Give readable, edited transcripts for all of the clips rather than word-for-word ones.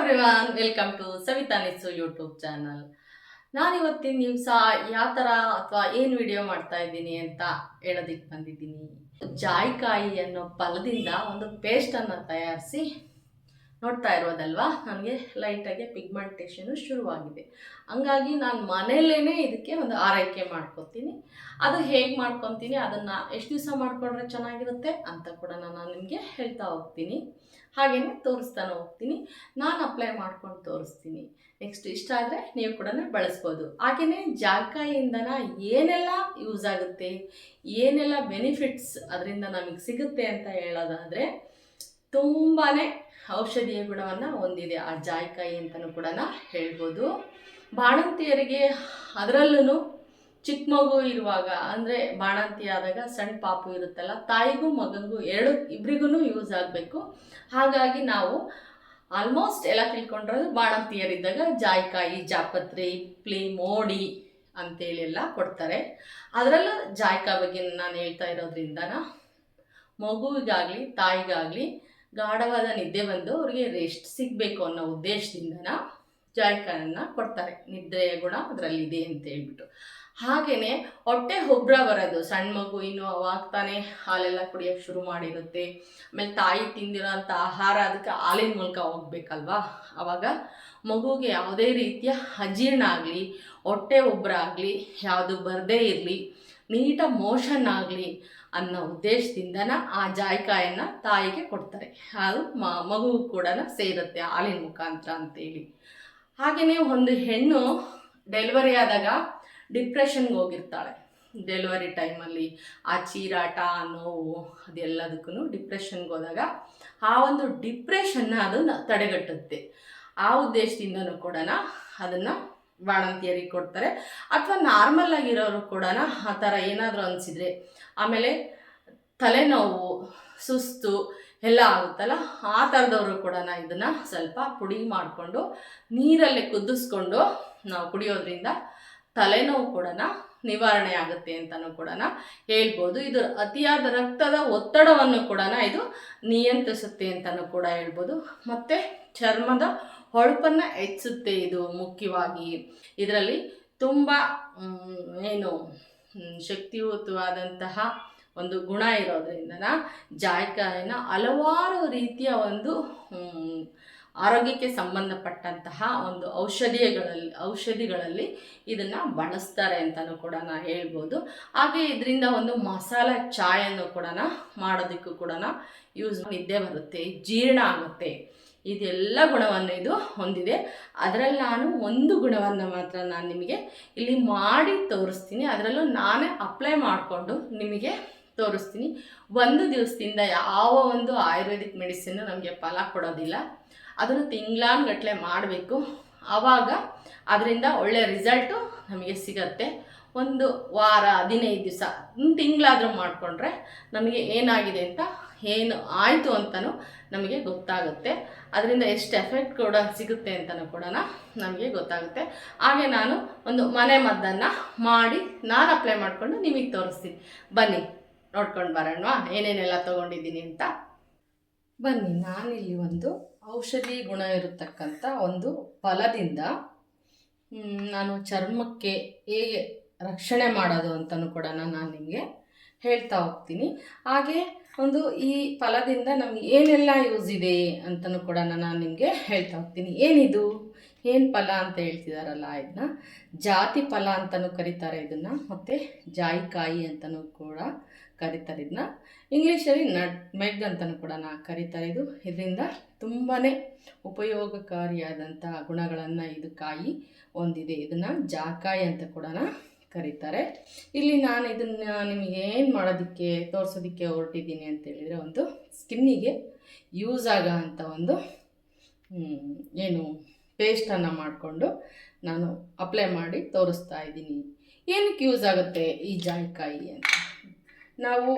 Everyone, welcome to Savitha Nitsu YouTube channel. ನಾನಿವತ್ತಿನ ದಿವಸ ಯಾವ ಥರ ಅಥವಾ ಏನು ವಿಡಿಯೋ ಮಾಡ್ತಾ ಇದ್ದೀನಿ ಅಂತ ಹೇಳೋದಕ್ಕೆ ಬಂದಿದ್ದೀನಿ. ಜಾಯಿಕಾಯಿ ಅನ್ನೋ ಫಲದಿಂದ ಒಂದು ಪೇಸ್ಟನ್ನು ತಯಾರಿಸಿ ನೋಡ್ತಾ ಇರೋದಲ್ವಾ, ನನಗೆ ಲೈಟಾಗಿ ಪಿಗ್ಮೆಂಟೇಷನು ಶುರುವಾಗಿದೆ. ಹಂಗಾಗಿ ನಾನು ಮನೆಯಲ್ಲೇ ಇದಕ್ಕೆ ಒಂದು ಆರೈಕೆ ಮಾಡ್ಕೊತೀನಿ. ಅದು ಹೇಗೆ ಮಾಡ್ಕೊತೀನಿ, ಅದನ್ನು ಎಷ್ಟು ದಿವಸ ಮಾಡ್ಕೊಂಡ್ರೆ ಚೆನ್ನಾಗಿರುತ್ತೆ ಅಂತ ಕೂಡ ನಾನು ನಿಮಗೆ ಹೇಳ್ತಾ ಹೋಗ್ತೀನಿ. ಹಾಗೆಯೇ ತೋರಿಸ್ತಾನೆ ಹೋಗ್ತೀನಿ. ನಾನು ಅಪ್ಲೈ ಮಾಡ್ಕೊಂಡು ತೋರಿಸ್ತೀನಿ. ನೆಕ್ಸ್ಟ್ ಇಷ್ಟ ಆದರೆ ನೀವು ಕೂಡ ಬಳಸ್ಬೋದು. ಹಾಗೆಯೇ ಜಾಯಿಕಾಯಿಯಿಂದನ ಏನೆಲ್ಲ ಯೂಸ್ ಆಗುತ್ತೆ, ಏನೆಲ್ಲ ಬೆನಿಫಿಟ್ಸ್ ಅದರಿಂದ ನಮಗೆ ಸಿಗುತ್ತೆ ಅಂತ ಹೇಳೋದಾದರೆ, ತುಂಬಾ ಔಷಧೀಯ ಗುಣವನ್ನು ಹೊಂದಿದೆ ಆ ಜಾಯಿಕಾಯಿ ಅಂತಲೂ ಕೂಡ ಹೇಳ್ಬೋದು. ಬಾಣಂತಿಯರಿಗೆ, ಅದರಲ್ಲೂ ಚಿಕ್ಕ ಮಗು ಇರುವಾಗ, ಅಂದರೆ ಬಾಣಂತಿ ಆದಾಗ ಸಣ್ಣ ಪಾಪು ಇರುತ್ತಲ್ಲ, ತಾಯಿಗೂ ಮಗನಿಗೂ ಇಬ್ಬರಿಗೂ ಯೂಸ್ ಆಗಬೇಕು. ಹಾಗಾಗಿ ನಾವು ಆಲ್ಮೋಸ್ಟ್ ಎಲ್ಲ ತಿಳ್ಕೊಂಡಿರೋದು ಬಾಣಂತಿಯರಿದ್ದಾಗ ಜಾಯಿಕಾಯಿ, ಜಾಪತ್ರೆ, ಹಿಪ್ಲಿ, ಮೋಡಿ ಅಂತೇಳಿ ಎಲ್ಲ ಕೊಡ್ತಾರೆ. ಅದರಲ್ಲೂ ಜಾಯಿಕಾಯಿ ಬಗ್ಗೆ ನಾನು ಹೇಳ್ತಾ ಇರೋದ್ರಿಂದ ಮಗುವಿಗಾಗಲಿ ತಾಯಿಗಾಗಲಿ ಗಾಢವಾದ ನಿದ್ದೆ ಬಂದು ಅವ್ರಿಗೆ ರೆಸ್ಟ್ ಸಿಗಬೇಕು ಅನ್ನೋ ಉದ್ದೇಶದಿಂದ ಜಾಯಿಕಾಯನ್ನು ಕೊಡ್ತಾರೆ. ನಿದ್ರೆಯ ಗುಣ ಅದರಲ್ಲಿದೆ ಅಂತ ಹೇಳ್ಬಿಟ್ಟು. ಹಾಗೆಯೇ ಹೊಟ್ಟೆ ಉಬ್ಬರ ಬರೋದು, ಸಣ್ಣ ಮಗು ಇನ್ನು ಅವಾಗ ತಾನೇ ಹಾಲೆಲ್ಲ ಕುಡಿಯೋಕ್ಕೆ ಶುರು ಮಾಡಿರುತ್ತೆ. ಆಮೇಲೆ ತಾಯಿ ತಿಂದಿರೋಂಥ ಆಹಾರ ಅದಕ್ಕೆ ಹಾಲಿನ ಮೂಲಕ ಹೋಗ್ಬೇಕಲ್ವಾ. ಆವಾಗ ಮಗುಗೆ ಯಾವುದೇ ರೀತಿಯ ಅಜೀರ್ಣ ಆಗಲಿ, ಹೊಟ್ಟೆ ಉಬ್ಬರ ಆಗಲಿ ಯಾವುದು ಬರದೇ ಇರಲಿ, ನೀಟಾಗಿ ಮೋಷನ್ ಆಗಲಿ ಅನ್ನೋ ಉದ್ದೇಶದಿಂದ ಆ ಜಾಯಿಕಾಯನ್ನು ತಾಯಿಗೆ ಕೊಡ್ತಾರೆ. ಅದು ಮಗುವು ಕೂಡ ಸೇರುತ್ತೆ ಹಾಲಿನ ಮುಖಾಂತರ ಅಂತೇಳಿ. ಹಾಗೆಯೇ ಒಂದು ಹೆಣ್ಣು ಡೆಲಿವರಿ ಆದಾಗ ಡಿಪ್ರೆಷನ್ಗೆ ಹೋಗಿರ್ತಾಳೆ. ಡೆಲಿವರಿ ಟೈಮಲ್ಲಿ ಆ ಚೀರಾಟ, ನೋವು, ಅದೆಲ್ಲದಕ್ಕೂ ಡಿಪ್ರೆಷನ್ಗೆ ಹೋದಾಗ ಆ ಒಂದು ಡಿಪ್ರೆಷನ್ನ ಅದನ್ನು ತಡೆಗಟ್ಟುತ್ತೆ. ಆ ಉದ್ದೇಶದಿಂದನೂ ಕೂಡ ಅದನ್ನು ಬಾಣಂತಿಯರಿಗೆ ಕೊಡ್ತಾರೆ. ಅಥವಾ ನಾರ್ಮಲ್ ಆಗಿರೋರು ಕೂಡ ಆ ಥರ ಏನಾದರೂ ಅನಿಸಿದರೆ, ಆಮೇಲೆ ತಲೆನೋವು, ಸುಸ್ತು ಎಲ್ಲ ಆಗುತ್ತಲ್ಲ, ಆ ಥರದವರು ಕೂಡ ಇದನ್ನು ಸ್ವಲ್ಪ ಪುಡಿ ಮಾಡಿಕೊಂಡು ನೀರಲ್ಲೇ ಕುದಿಸ್ಕೊಂಡು ನಾವು ಕುಡಿಯೋದ್ರಿಂದ ತಲೆನೋವು ಕೂಡ ನಿವಾರಣೆ ಆಗುತ್ತೆ ಅಂತಲೂ ಕೂಡ ಹೇಳ್ಬೋದು. ಇದು ಅತಿಯಾದ ರಕ್ತದ ಒತ್ತಡವನ್ನು ಕೂಡ ಇದು ನಿಯಂತ್ರಿಸುತ್ತೆ ಅಂತಲೂ ಕೂಡ ಹೇಳ್ಬೋದು. ಮತ್ತು ಚರ್ಮದ ಹೊಳಪನ್ನು ಹೆಚ್ಚಿಸುತ್ತೆ. ಇದು ಮುಖ್ಯವಾಗಿ ಇದರಲ್ಲಿ ತುಂಬ ಶಕ್ತಿಯುತವಾದಂತಹ ಒಂದು ಗುಣ ಇರೋದ್ರಿಂದ ಜಾಯಿಕಾಯಿನ ಹಲವಾರು ರೀತಿಯ ಒಂದು ಆರೋಗ್ಯಕ್ಕೆ ಸಂಬಂಧಪಟ್ಟಂತಹ ಒಂದು ಔಷಧಿಗಳಲ್ಲಿ ಇದನ್ನು ಬಳಸ್ತಾರೆ ಅಂತಲೂ ಕೂಡ ಹೇಳ್ಬೋದು. ಹಾಗೆ ಇದರಿಂದ ಒಂದು ಮಸಾಲೆ ಚಾಯನ್ನು ಕೂಡ ಮಾಡೋದಕ್ಕೂ ಕೂಡ ಯೂಸ್, ನಿದ್ದೆ ಬರುತ್ತೆ, ಜೀರ್ಣ ಆಗುತ್ತೆ, ಇದೆಲ್ಲ ಗುಣವನ್ನು ಇದು ಹೊಂದಿದೆ. ಅದರಲ್ಲಿ ನಾನು ಒಂದು ಗುಣವನ್ನು ಮಾತ್ರ ನಾನು ನಿಮಗೆ ಇಲ್ಲಿ ಮಾಡಿ ತೋರಿಸ್ತೀನಿ. ಅದರಲ್ಲೂ ನಾನೇ ಅಪ್ಲೈ ಮಾಡಿಕೊಂಡು ನಿಮಗೆ ತೋರಿಸ್ತೀನಿ. ಒಂದು ದಿವಸದಿಂದ ಯಾವ ಒಂದು ಆಯುರ್ವೇದಿಕ್ ಮೆಡಿಸಿನ್ನು ನಮಗೆ ಫಲ ಕೊಡೋದಿಲ್ಲ. ಅದನ್ನು ತಿಂಗಳಾನುಗಟ್ಟಲೆ ಮಾಡಬೇಕು. ಆವಾಗ ಅದರಿಂದ ಒಳ್ಳೆಯ ರಿಸಲ್ಟು ನಮಗೆ ಸಿಗತ್ತೆ. ಒಂದು ವಾರ, 15 ದಿವಸ, ತಿಂಗಳಾದರೂ ಮಾಡಿಕೊಂಡ್ರೆ ನಮಗೆ ಏನಾಗಿದೆ ಅಂತ, ಏನು ಆಯಿತು ಅಂತಲೂ ನಮಗೆ ಗೊತ್ತಾಗುತ್ತೆ. ಅದರಿಂದ ಎಷ್ಟು ಎಫೆಕ್ಟ್ ಕೂಡ ಸಿಗುತ್ತೆ ಅಂತಲೂ ಕೂಡ ನಮಗೆ ಗೊತ್ತಾಗುತ್ತೆ. ಹಾಗೆ ನಾನು ಒಂದು ಮನೆ ಮದ್ದನ್ನು ಮಾಡಿ ನಾನು ಅಪ್ಲೈ ಮಾಡಿಕೊಂಡು ನಿಮಗೆ ತೋರಿಸ್ತೀನಿ. ಬನ್ನಿ ನೋಡ್ಕೊಂಡು ಬರೋಣ ಏನೇನೆಲ್ಲ ತೊಗೊಂಡಿದ್ದೀನಿ ಅಂತ. ಬನ್ನಿ, ನಾನಿಲ್ಲಿ ಒಂದು ಔಷಧಿ ಗುಣ ಇರತಕ್ಕಂಥ ಒಂದು ಫಲದಿಂದ ನಾನು ಚರ್ಮಕ್ಕೆ ಹೇಗೆ ರಕ್ಷಣೆ ಮಾಡೋದು ಅಂತಲೂ ಕೂಡ ನಾನು ನಿಮಗೆ ಹೇಳ್ತಾ ಹೋಗ್ತೀನಿ. ಹಾಗೆ ಒಂದು ಈ ಫಲದಿಂದ ನಮಗೆ ಏನೆಲ್ಲ ಯೂಸ್ ಇದೆ ಅಂತಲೂ ಕೂಡ ನಾನು ನಿಮಗೆ ಹೇಳ್ತಾ ಹೋಗ್ತೀನಿ. ಏನಿದು, ಏನು ಫಲ ಅಂತ ಹೇಳ್ತಿದಾರಲ್ಲ, ಇದನ್ನ ಜಾತಿ ಫಲ ಅಂತಲೂ ಕರೀತಾರೆ ಇದನ್ನು, ಮತ್ತು ಜಾಯಿಕಾಯಿ ಅಂತಲೂ ಕೂಡ ಕರೀತಾರೆ. ಇದನ್ನ ಇಂಗ್ಲೀಷಲ್ಲಿ ನಟ್ಮೆಗ್ ಅಂತಲೂ ಕೂಡ ಕರೀತಾರೆ. ಇದರಿಂದ ತುಂಬಾ ಉಪಯೋಗಕಾರಿಯಾದಂತಹ ಗುಣಗಳನ್ನು ಇದು ಕಾಯಿ ಹೊಂದಿದೆ. ಇದನ್ನು ಜಾಕಾಯಿ ಅಂತ ಕೂಡ ಕರೀತಾರೆ. ಇಲ್ಲಿ ನಾನು ಇದನ್ನು ನಿಮಗೆ ಏನು ಮಾಡೋದಕ್ಕೆ ತೋರಿಸೋದಕ್ಕೆ ಹೊರಟಿದ್ದೀನಿ ಅಂತೇಳಿದರೆ, ಒಂದು ಸ್ಕಿನ್ನಿಗೆ ಯೂಸ್ ಆಗೋ ಅಂಥ ಒಂದು ಪೇಸ್ಟನ್ನು ಮಾಡಿಕೊಂಡು ನಾನು ಅಪ್ಲೈ ಮಾಡಿ ತೋರಿಸ್ತಾ ಇದ್ದೀನಿ. ಏನಕ್ಕೆ ಯೂಸ್ ಆಗುತ್ತೆ ಈ ಜಾಯಿಕಾಯಿ ಅಂತ, ನಾವು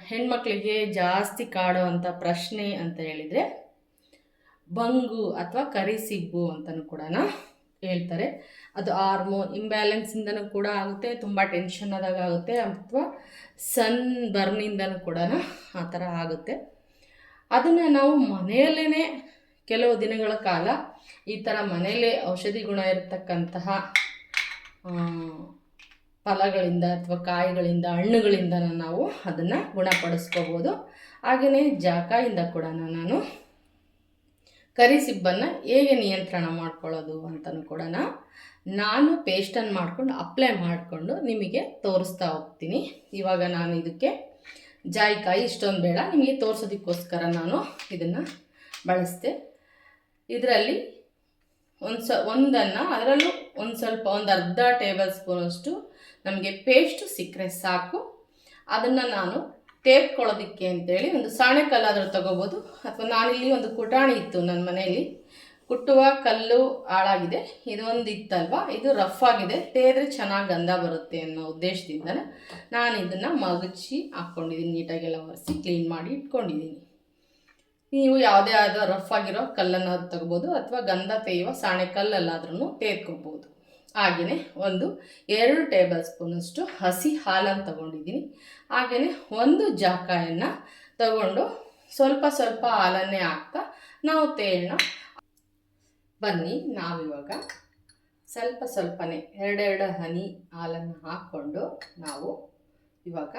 ಹೆಣ್ಮಕ್ಳಿಗೆ ಜಾಸ್ತಿ ಕಾಡುವಂಥ ಪ್ರಶ್ನೆ ಅಂತ ಹೇಳಿದರೆ ಬಂಗು ಅಥವಾ ಕರಿಸಿಬ್ಬು ಅಂತಲೂ ಕೂಡ ಹೇಳ್ತಾರೆ. ಅದು ಹಾರ್ಮೋನ್ ಇಂಬ್ಯಾಲೆನ್ಸಿಂದನೂ ಕೂಡ ಆಗುತ್ತೆ, ತುಂಬ ಟೆನ್ಷನ್ ಆದಾಗ ಆಗುತ್ತೆ, ಅಥವಾ ಸನ್ ಬರ್ನಿಂದನೂ ಕೂಡ ಆ ಥರ ಆಗುತ್ತೆ. ಅದನ್ನು ನಾವು ಮನೆಯಲ್ಲೇ ಕೆಲವು ದಿನಗಳ ಕಾಲ ಈ ಥರ ಮನೆಯಲ್ಲೇ ಔಷಧಿ ಗುಣ ಇರತಕ್ಕಂತಹ ಫಲಗಳಿಂದ ಅಥವಾ ಕಾಯಿಗಳಿಂದ ಹಣ್ಣುಗಳಿಂದ ನಾವು ಅದನ್ನು ಗುಣಪಡಿಸ್ಕೋಬೋದು. ಹಾಗೆಯೇ ಜಾಕಾಯಿಂದ ಕೂಡ ನಾನು ಕರಿಸಿಬ್ಬನ್ನು ಹೇಗೆ ನಿಯಂತ್ರಣ ಮಾಡ್ಕೊಳ್ಳೋದು ಅಂತಲೂ ಕೂಡ ನಾನು ಪೇಸ್ಟನ್ನು ಮಾಡ್ಕೊಂಡು ಅಪ್ಲೈ ಮಾಡಿಕೊಂಡು ನಿಮಗೆ ತೋರಿಸ್ತಾ ಹೋಗ್ತೀನಿ. ಇವಾಗ ನಾನು ಇದಕ್ಕೆ ಜಾಯಿಕಾಯಿ ಇಷ್ಟೊಂದು ಬೇಡ, ನಿಮಗೆ ತೋರಿಸೋದಕ್ಕೋಸ್ಕರ ನಾನು ಇದನ್ನು ಬಳಸಿದೆ. ಇದರಲ್ಲಿ ಅದರಲ್ಲೂ ಒಂದು ಅರ್ಧ ಟೇಬಲ್ ಸ್ಪೂನಷ್ಟು ನಮಗೆ ಪೇಸ್ಟ್ ಸಿಕ್ಕರೆ ಸಾಕು. ಅದನ್ನು ನಾನು ತೇಪ್ಕೊಳ್ಳೋದಕ್ಕೆ ಅಂತೇಳಿ ಒಂದು ಸಾಣೆಕಲ್ಲಾದರೂ ತೊಗೋಬೋದು, ಅಥವಾ ನಾನಿಲ್ಲಿ ಒಂದು ಕುಟಾಣಿ ಇತ್ತು ನನ್ನ ಮನೆಯಲ್ಲಿ, ಕುಟ್ಟುವ ಕಲ್ಲು ಹಾಳಾಗಿದೆ, ಇದೊಂದು ಇತ್ತಲ್ವ, ಇದು ರಫ್ ಆಗಿದೆ, ತೇದ್ರೆ ಚೆನ್ನಾಗಿ ಗಂಧ ಬರುತ್ತೆ ಅನ್ನೋ ಉದ್ದೇಶದಿಂದ ನಾನು ಇದನ್ನು ಮಗಚಿ ಹಾಕ್ಕೊಂಡಿದ್ದೀನಿ, ನೀಟಾಗೆಲ್ಲ ಒರೆಸಿ ಕ್ಲೀನ್ ಮಾಡಿ ಇಟ್ಕೊಂಡಿದ್ದೀನಿ. ನೀವು ಯಾವುದೇ ಆದ ರಫ್ ಆಗಿರೋ ಕಲ್ಲನ್ನು ತಗೋಬೋದು, ಅಥವಾ ಗಂಧ ತೇಯುವ ಸಾಣೆಕಲ್ಲಲ್ಲಾದ್ರೂ ತೇದ್ಕೋಬೋದು. ಹಾಗೆಯೇ 2 ಟೇಬಲ್ ಸ್ಪೂನಷ್ಟು ಹಸಿ ಹಾಲನ್ನು ತಗೊಂಡಿದ್ದೀನಿ. ಹಾಗೆಯೇ 1 ಜಾಕಾಯನ್ನು ತಗೊಂಡು ಸ್ವಲ್ಪ ಹಾಲನ್ನೇ ಹಾಕ್ತಾ ನಾವು ತೇಯೋಣ. ಬನ್ನಿ, ನಾವಿವಾಗ ಸ್ವಲ್ಪನೇ 2 ಹನಿ ಹಾಲನ್ನು ಹಾಕ್ಕೊಂಡು ನಾವು ಇವಾಗ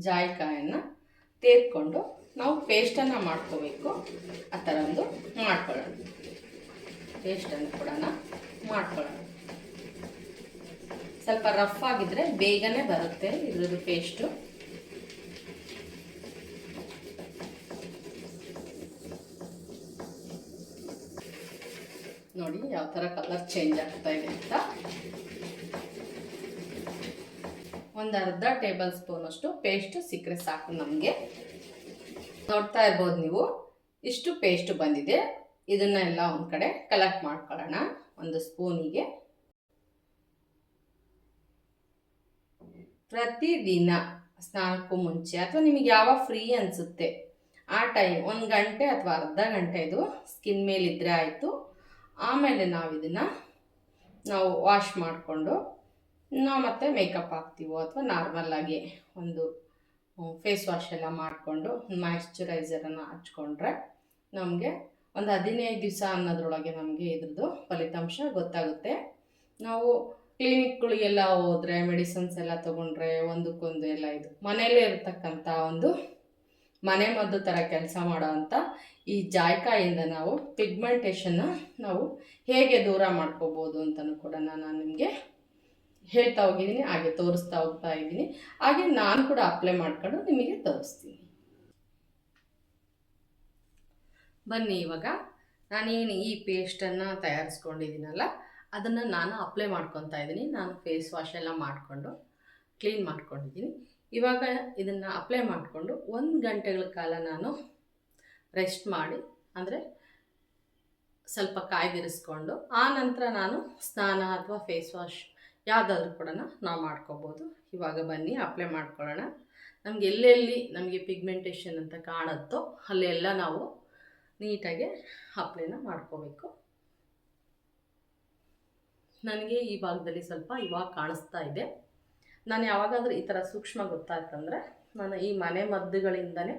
ಜಾಯಿಕಾಯನ್ನು ತೇದ್ಕೊಂಡು ನಾವು ಪೇಸ್ಟನ್ನು ಮಾಡ್ಕೋಬೇಕು. ಆ ಥರ ಒಂದು ಮಾಡ್ಕೊಳ್ಳೋಣ, ಪೇಸ್ಟನ್ನು ಕೂಡ ಮಾಡ್ಕೊಳ್ಳೋಣ. ಸ್ವಲ್ಪ ರಫ್ ಆಗಿದ್ರೆ ಬೇಗನೆ ಬರುತ್ತೆ ಇದ್ರದ್ದು ಪೇಸ್ಟು. ನೋಡಿ ಯಾವ ಥರ ಕಲರ್ ಚೇಂಜ್ ಆಗ್ತಾ ಇದೆ ಅಂತ. ಒಂದು ಅರ್ಧ ಟೇಬಲ್ ಸ್ಪೂನಷ್ಟು ಪೇಸ್ಟ್ ಸಿಕ್ಕರೆ ಸಾಕು ನಮಗೆ. ನೋಡ್ತಾ ಇರ್ಬೋದು ನೀವು, ಇಷ್ಟು ಪೇಸ್ಟ್ ಬಂದಿದೆ. ಇದನ್ನೆಲ್ಲ ಒಂದು ಕಡೆ ಕಲೆಕ್ಟ್ ಮಾಡ್ಕೊಳ್ಳೋಣ. ಒಂದು ಸ್ಪೂನಿಗೆ ಪ್ರತಿದಿನ ಸ್ನಾನಕ್ಕೂ ಮುಂಚೆ ಅಥವಾ ನಿಮಗೆ ಯಾವಾಗ ಫ್ರೀ ಅನಿಸುತ್ತೆ ಆ ಟೈಮ್ 1 ಗಂಟೆ ಅಥವಾ ಅರ್ಧ ಗಂಟೆ ಇದು ಸ್ಕಿನ್ ಮೇಲಿದ್ದರೆ ಆಯಿತು. ಆಮೇಲೆ ನಾವು ವಾಶ್ ಮಾಡಿಕೊಂಡು ನಾವು ಮತ್ತೆ ಮೇಕಪ್ ಹಾಕ್ತೀವೋ ಅಥವಾ ನಾರ್ಮಲ್ಲಾಗಿ ಒಂದು ಫೇಸ್ ವಾಶ್ ಎಲ್ಲ ಮಾಡಿಕೊಂಡು ಮಾಯಿಶ್ಚರೈಸರನ್ನು ಹಚ್ಕೊಂಡ್ರೆ ನಮಗೆ ಒಂದು 15 ದಿವಸ ಅನ್ನೋದ್ರೊಳಗೆ ನಮಗೆ ಇದ್ರದ್ದು ಫಲಿತಾಂಶ ಗೊತ್ತಾಗುತ್ತೆ. ನಾವು ಕ್ಲಿನಿಕ್ಗಳಿಗೆಲ್ಲ ಹೋದರೆ ಮೆಡಿಸಿನ್ಸ್ ಎಲ್ಲ ತೊಗೊಂಡ್ರೆ ಒಂದಕ್ಕೊಂದು ಎಲ್ಲ ಇದು ಮನೆಯಲ್ಲೇ ಇರತಕ್ಕಂಥ ಒಂದು ಮನೆ ಮದ್ದು ಥರ ಕೆಲಸ ಮಾಡೋವಂಥ ಈ ಜಾಯಿಕಾಯಿಂದ ನಾವು ಪಿಗ್ಮೆಂಟೇಷನ್ನ ನಾವು ಹೇಗೆ ದೂರ ಮಾಡ್ಕೋಬೋದು ಅಂತಲೂ ಕೂಡ ನಾನು ನಿಮಗೆ ಹೇಳ್ತಾ ಹೋಗಿದ್ದೀನಿ, ಹಾಗೆ ತೋರಿಸ್ತಾ ಹೋಗ್ತಾ ಇದ್ದೀನಿ. ಹಾಗೆ ನಾನು ಕೂಡ ಅಪ್ಲೈ ಮಾಡ್ಕೊಂಡು ನಿಮಗೆ ತೋರಿಸ್ತೀನಿ. ಬನ್ನಿ, ಇವಾಗ ನಾನೇನು ಈ ಪೇಸ್ಟನ್ನು ತಯಾರಿಸ್ಕೊಂಡಿದ್ದೀನಲ್ಲ ಅದನ್ನು ನಾನು ಅಪ್ಲೈ ಮಾಡ್ಕೊತಾ ಇದ್ದೀನಿ. ನಾನು ಫೇಸ್ ವಾಶ್ ಎಲ್ಲ ಮಾಡಿಕೊಂಡು ಕ್ಲೀನ್ ಮಾಡ್ಕೊಂಡಿದ್ದೀನಿ. ಇವಾಗ ಇದನ್ನು ಅಪ್ಲೈ ಮಾಡಿಕೊಂಡು 1 ಗಂಟೆಗಳ ಕಾಲ ನಾನು ರೆಸ್ಟ್ ಮಾಡಿ, ಅಂದರೆ ಸ್ವಲ್ಪ ಕಾಯ್ದಿರಿಸ್ಕೊಂಡು ಆ ನಂತರ ನಾನು ಸ್ನಾನ ಅಥವಾ ಫೇಸ್ ವಾಶ್ ಯಾವುದಾದ್ರೂ ಕೂಡ ನಾವು ಮಾಡ್ಕೋಬೋದು. ಇವಾಗ ಬನ್ನಿ ಅಪ್ಲೈ ಮಾಡ್ಕೊಳ್ಳೋಣ. ನಮಗೆ ಎಲ್ಲೆಲ್ಲಿ ನಮಗೆ ಪಿಗ್ಮೆಂಟೇಷನ್ ಅಂತ ಕಾಣುತ್ತೋ ಅಲ್ಲೆಲ್ಲ ನಾವು ನೀಟಾಗಿ ಅಪ್ಲೈನ ಮಾಡ್ಕೋಬೇಕು. ನನಗೆ ಈ ಭಾಗದಲ್ಲಿ ಸ್ವಲ್ಪ ಇವಾಗ ಕಾಣಿಸ್ತಾ ಇದೆ. ನಾನು ಯಾವಾಗಾದರೂ ಈ ಥರ ಸೂಕ್ಷ್ಮ ಗೊತ್ತಾಯ್ತಂದರೆ ನಾನು ಈ ಮನೆ ಮದ್ದುಗಳಿಂದನೇ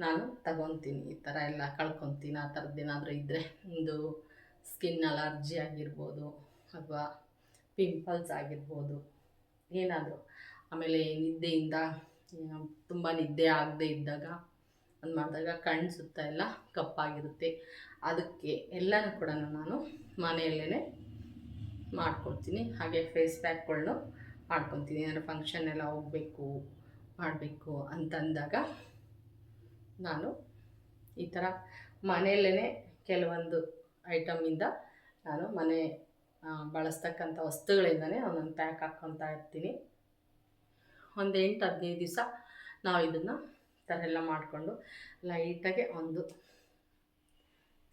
ನಾನು ತಗೊತೀನಿ, ಈ ಥರ ಎಲ್ಲ ಕಳ್ಕೊತೀನಿ. ಆ ಥರದ್ದೇನಾದರೂ ಇದ್ದರೆ, ಒಂದು ಸ್ಕಿನ್ ಅಲರ್ಜಿ ಆಗಿರ್ಬೋದು ಅಥವಾ ಪಿಂಪಲ್ಸ್ ಆಗಿರ್ಬೋದು, ಏನಾದರೂ. ಆಮೇಲೆ ನಿದ್ದೆಯಿಂದ ತುಂಬ ನಿದ್ದೆ ಆಗದೆ ಇದ್ದಾಗ ಒಂದು ಮಾಡಿದಾಗ ಕಣ್ಣು ಸುತ್ತ ಎಲ್ಲ ಕಪ್ಪಾಗಿರುತ್ತೆ. ಅದಕ್ಕೆ ಎಲ್ಲನೂ ಕೂಡ ನಾನು ಮನೆಯಲ್ಲೇ ಮಾಡ್ಕೊಳ್ತೀನಿ. ಹಾಗೆ ಫೇಸ್ ಪ್ಯಾಕ್ಗಳನ್ನೂ ಮಾಡ್ಕೊತೀನಿ. ಏನಾದ್ರು ಫಂಕ್ಷನ್ ಎಲ್ಲ ಮಾಡಬೇಕು ಅಂತಂದಾಗ ನಾನು ಈ ಥರ ಮನೆಯಲ್ಲೇ ಕೆಲವೊಂದು ಐಟಮಿಂದ ನಾನು ಬಳಸ್ತಕ್ಕಂಥ ವಸ್ತುಗಳಿಂದನೇ ಒಂದೊಂದು ಪ್ಯಾಕ್ ಹಾಕ್ಕೊತಾ ಇರ್ತೀನಿ. ಒಂದು 8-15 ದಿವಸ ನಾವು ಇದನ್ನು ಥರ ಎಲ್ಲ ಮಾಡಿಕೊಂಡು ಲೈಟಾಗೆ ಒಂದು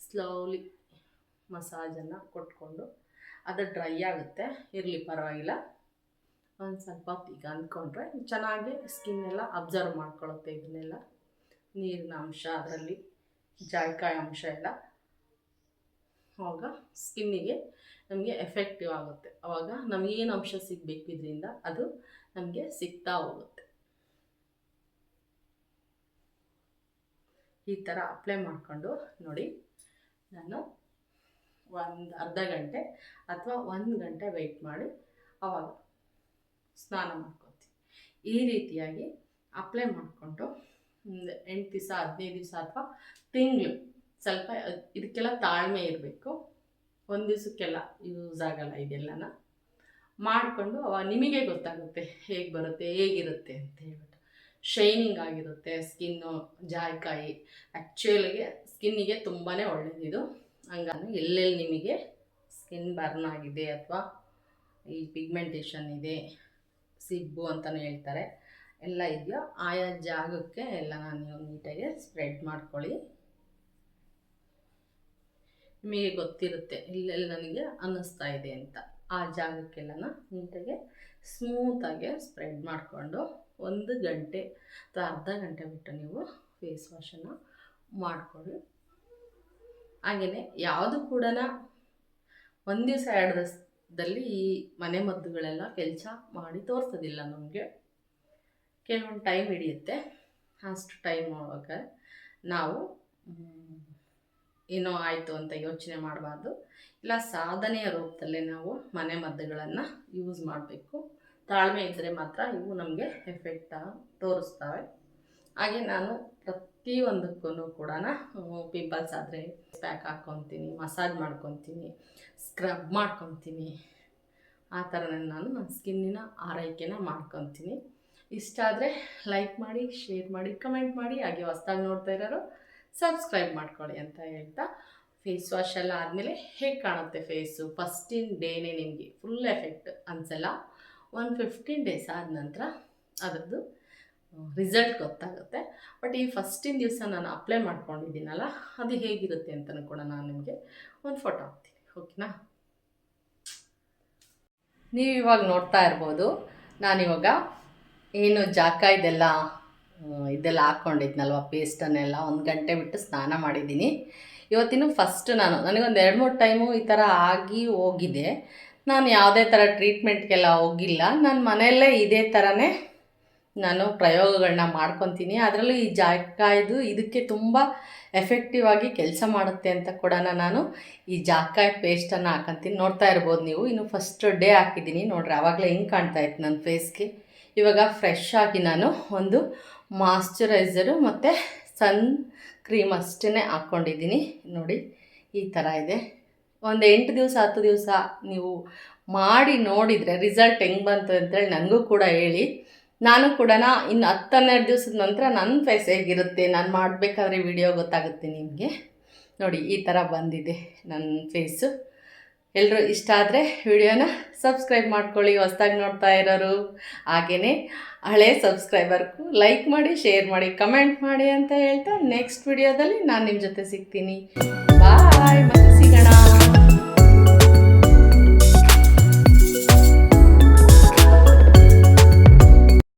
ಸ್ಲೋಲಿ ಮಸಾಜನ್ನು ಕೊಟ್ಕೊಂಡು ಅದು ಡ್ರೈ ಆಗುತ್ತೆ, ಇರಲಿ ಪರವಾಗಿಲ್ಲ. ಒಂದು ಸ್ವಲ್ಪ ಈಗ ಅಂದ್ಕೊಂಡ್ರೆ ಚೆನ್ನಾಗಿ ಸ್ಕಿನ್ ಎಲ್ಲ ಅಬ್ಸರ್ವ್ ಮಾಡ್ಕೊಳ್ಳುತ್ತೆ. ಇದನ್ನೆಲ್ಲ ನೀರಿನ ಅಂಶ, ಅದರಲ್ಲಿ ಜಾಯಿಕಾಯಿ ಅಂಶ ಎಲ್ಲ ಆವಾಗ ಸ್ಕಿನ್ನಿಗೆ ನಮಗೆ ಎಫೆಕ್ಟಿವ್ ಆಗುತ್ತೆ. ಆವಾಗ ನಮಗೇನು ಅಂಶ ಸಿಗಬೇಕು ಇದರಿಂದ ಅದು ನಮಗೆ ಸಿಗ್ತಾ ಹೋಗುತ್ತೆ. ಈ ಥರ ಅಪ್ಲೈ ಮಾಡಿಕೊಂಡು ನೋಡಿ, ನಾನು ಒಂದು ಅರ್ಧ ಗಂಟೆ ಅಥವಾ 1 ಗಂಟೆ ವೆಯ್ಟ್ ಮಾಡಿ ಆವಾಗ ಸ್ನಾನ ಮಾಡ್ಕೊತೀನಿ. ಈ ರೀತಿಯಾಗಿ ಅಪ್ಲೈ ಮಾಡಿಕೊಂಡು ಒಂದು 8 ದಿವಸ 15 ದಿವಸ ಅಥವಾ ತಿಂಗಳು ಸ್ವಲ್ಪ ಇದಕ್ಕೆಲ್ಲ ತಾಳ್ಮೆ ಇರಬೇಕು. ಒಂದು ದಿವಸಕ್ಕೆಲ್ಲ ಯೂಸ್ ಆಗಲ್ಲ ಇದೆಲ್ಲನ ಮಾಡಿಕೊಂಡು ಅವಾಗ ನಿಮಗೆ ಗೊತ್ತಾಗುತ್ತೆ ಹೇಗೆ ಬರುತ್ತೆ ಹೇಗಿರುತ್ತೆ ಅಂತ ಹೇಳ್ಬಿಟ್ಟು. ಶೈನಿಂಗ್ ಆಗಿರುತ್ತೆ ಸ್ಕಿನ್ನು. ಜಾಯಿಕಾಯಿ ಆ್ಯಕ್ಚುಲಿಗೆ ಸ್ಕಿನ್ನಿಗೆ ತುಂಬಾ ಒಳ್ಳೆಯದಿದು. ಹಂಗಾಗಿ ಎಲ್ಲೆಲ್ಲಿ ನಿಮಗೆ ಸ್ಕಿನ್ ಬರ್ನ್ ಆಗಿದೆ ಅಥವಾ ಈ ಪಿಗ್ಮೆಂಟೇಷನ್ ಇದೆ, ಸಿಬ್ಬು ಅಂತಲೂ ಹೇಳ್ತಾರೆ, ಎಲ್ಲ ಇದೆಯೋ ಆಯಾ ಜಾಗಕ್ಕೆ ಎಲ್ಲ ನೀವು ನೀಟಾಗಿ ಸ್ಪ್ರೆಡ್ ಮಾಡ್ಕೊಳ್ಳಿ. ನಿಮಗೆ ಗೊತ್ತಿರುತ್ತೆ ಇಲ್ಲೆಲ್ಲ ನನಗೆ ಅನ್ನಿಸ್ತಾ ಇದೆ ಅಂತ. ಆ ಜಾಗಕ್ಕೆಲ್ಲ ನೀಟಾಗಿ ಸ್ಮೂತಾಗಿ ಸ್ಪ್ರೆಡ್ ಮಾಡಿಕೊಂಡು 1 ಗಂಟೆ ಅಥವಾ ಅರ್ಧ ಗಂಟೆ ಬಿಟ್ಟು ನೀವು ಫೇಸ್ ವಾಶನ್ನು ಮಾಡಿಕೊಳ್ಳಿ. ಹಾಗೆಯೇ ಯಾವುದು ಕೂಡ 1 ದಿವಸ 2 ದಿವಸದಲ್ಲಿ ಈ ಮನೆ ಮದ್ದುಗಳೆಲ್ಲ ಕೆಲಸ ಮಾಡಿ ತೋರಿಸೋದಿಲ್ಲ ನಮಗೆ. ಕೆಲವೊಂದು ಟೈಮ್ ಹಿಡಿಯುತ್ತೆ. ಅಷ್ಟು ಟೈಮ್ ಒಳಗೆ ನಾವು ಏನೋ ಆಯಿತು ಅಂತ ಯೋಚನೆ ಮಾಡಬಾರ್ದು. ಇಲ್ಲ ಸಾಧನೆಯ ರೂಪದಲ್ಲೇ ನಾವು ಮನೆ ಮದ್ದುಗಳನ್ನು ಯೂಸ್ ಮಾಡಬೇಕು. ತಾಳ್ಮೆ ಇದ್ದರೆ ಮಾತ್ರ ಇವು ನಮಗೆ ಎಫೆಕ್ಟ್ ತೋರಿಸ್ತವೆ. ಹಾಗೆ ನಾನು ಪ್ರತಿಯೊಂದಕ್ಕೂ ಕೂಡ ಪಿಂಪಲ್ಸ್ ಆದರೆ ಪ್ಯಾಕ್ ಹಾಕ್ಕೊತೀನಿ, ಮಸಾಜ್ ಮಾಡ್ಕೊತೀನಿ, ಸ್ಕ್ರಬ್ ಮಾಡ್ಕೊತೀನಿ. ಆ ಥರ ನಾನು ನನ್ನ ಸ್ಕಿನ್ನಿನ ಆರೈಕೆನ ಮಾಡ್ಕೊತೀನಿ. ಇಷ್ಟ ಆದರೆ ಲೈಕ್ ಮಾಡಿ, ಶೇರ್ ಮಾಡಿ, ಕಮೆಂಟ್ ಮಾಡಿ. ಹಾಗೆ ಹೊಸ್ದಾಗಿ ನೋಡ್ತಾ ಇರೋರು ಸಬ್ಸ್ಕ್ರೈಬ್ ಮಾಡ್ಕೊಳ್ಳಿ ಅಂತ ಹೇಳ್ತಾ, ಫೇಸ್ ವಾಶ್ ಎಲ್ಲ ಆದಮೇಲೆ ಹೇಗೆ ಕಾಣುತ್ತೆ ಫೇಸು ಫಸ್ಟಿನ ಡೇನೇ ನಿಮಗೆ ಫುಲ್ ಎಫೆಕ್ಟ್ ಅನಿಸಲ್ಲ. 15 ಡೇಸ್ ಆದ ನಂತರ ಅದರದ್ದು ರಿಸಲ್ಟ್ ಗೊತ್ತಾಗುತ್ತೆ. ಬಟ್ ಈ ಫಸ್ಟಿನ ದಿವಸ ನಾನು ಅಪ್ಲೈ ಮಾಡ್ಕೊಂಡಿದ್ದೀನಲ್ಲ, ಅದು ಹೇಗಿರುತ್ತೆ ಅಂತಲೂ ಕೂಡ ನಾನು ನಿಮಗೆ ಒಂದು ಫೋಟೋ ಹಾಕ್ತೀನಿ, ಓಕೆನಾ? ನೀವು ಇವಾಗ ನೋಡ್ತಾ ಇರ್ಬೋದು, ನಾನಿವಾಗ ಏನು ಜಾಕಾಯ್ದೆಲ್ಲ ಇದೆಲ್ಲ ಹಾಕ್ಕೊಂಡಿದ್ನಲ್ವ ಪೇಸ್ಟನ್ನೆಲ್ಲ 1 ಗಂಟೆ ಬಿಟ್ಟು ಸ್ನಾನ ಮಾಡಿದ್ದೀನಿ. ಇವತ್ತಿನ ಫಸ್ಟ್ ನನಗೊಂದು 2-3 ಟೈಮು ಈ ಥರ ಆಗಿ ಹೋಗಿದೆ. ನಾನು ಯಾವುದೇ ಥರ ಟ್ರೀಟ್ಮೆಂಟ್ಗೆಲ್ಲ ಹೋಗಿಲ್ಲ. ನಾನು ಮನೆಯಲ್ಲೇ ಇದೇ ಥರನೇ ನಾನು ಪ್ರಯೋಗಗಳನ್ನ ಮಾಡ್ಕೊತೀನಿ. ಅದರಲ್ಲೂ ಈ ಜಾಕಾಯ್ದು ಇದಕ್ಕೆ ತುಂಬ ಎಫೆಕ್ಟಿವ್ ಆಗಿ ಕೆಲಸ ಮಾಡುತ್ತೆ ಅಂತ ಕೂಡ ನಾನು ಈ ಜಾಕಾಯಿ ಪೇಸ್ಟನ್ನು ಹಾಕೊಂತೀನಿ. ನೋಡ್ತಾ ಇರ್ಬೋದು ನೀವು, ಇನ್ನು ಫಸ್ಟ್ ಡೇ ಹಾಕಿದ್ದೀನಿ ನೋಡ್ರಿ, ಆವಾಗಲೇ ಹೆಂಗೆ ಕಾಣ್ತಾ ಇತ್ತು ನನ್ನ ಫೇಸ್ಗೆ. ಇವಾಗ ಫ್ರೆಶ್ ಆಗಿ ನಾನು ಒಂದು ಮಾಯ್ಶ್ಚರೈಸರು ಮತ್ತು ಸನ್ ಕ್ರೀಮ್ ಅಷ್ಟೇ ಹಾಕ್ಕೊಂಡಿದ್ದೀನಿ. ನೋಡಿ ಈ ಥರ ಇದೆ. ಒಂದು 8 ದಿವಸ 10 ದಿವಸ ನೀವು ಮಾಡಿ ನೋಡಿದರೆ ರಿಸಲ್ಟ್ ಹೆಂಗೆ ಬಂತು ಅಂತೇಳಿ ನನಗೂ ಕೂಡ ಹೇಳಿ. ನಾನು ಕೂಡ ಇನ್ನು 10-12 ದಿವಸದ ನಂತರ ನನ್ನ ಫೇಸ್ ಹೇಗಿರುತ್ತೆ ನಾನು ಮಾಡಬೇಕಾದ್ರೆ ವಿಡಿಯೋ ಗೊತ್ತಾಗುತ್ತೆ ನಿಮಗೆ. ನೋಡಿ ಈ ಥರ ಬಂದಿದೆ ನನ್ನ ಫೇಸು. ಎಲ್ಲರೂ ಇಷ್ಟ ಆದರೆ ವಿಡಿಯೋನ ಸಬ್ಸ್ಕ್ರೈಬ್ ಮಾಡ್ಕೊಳ್ಳಿ ಹೊಸ್ದಾಗಿ ನೋಡ್ತಾ ಇರೋರು. ಹಾಗೆಯೇ ಹಳೆ ಸಬ್ಸ್ಕ್ರೈಬರ್ಗೂ ಲೈಕ್ ಮಾಡಿ, ಶೇರ್ ಮಾಡಿ, ಕಮೆಂಟ್ ಮಾಡಿ ಅಂತ ಹೇಳ್ತಾ ನೆಕ್ಸ್ಟ್ ವಿಡಿಯೋದಲ್ಲಿ ನಾನು ನಿಮ್ಮ ಜೊತೆ ಸಿಗ್ತೀನಿ. ಬಾಯ್.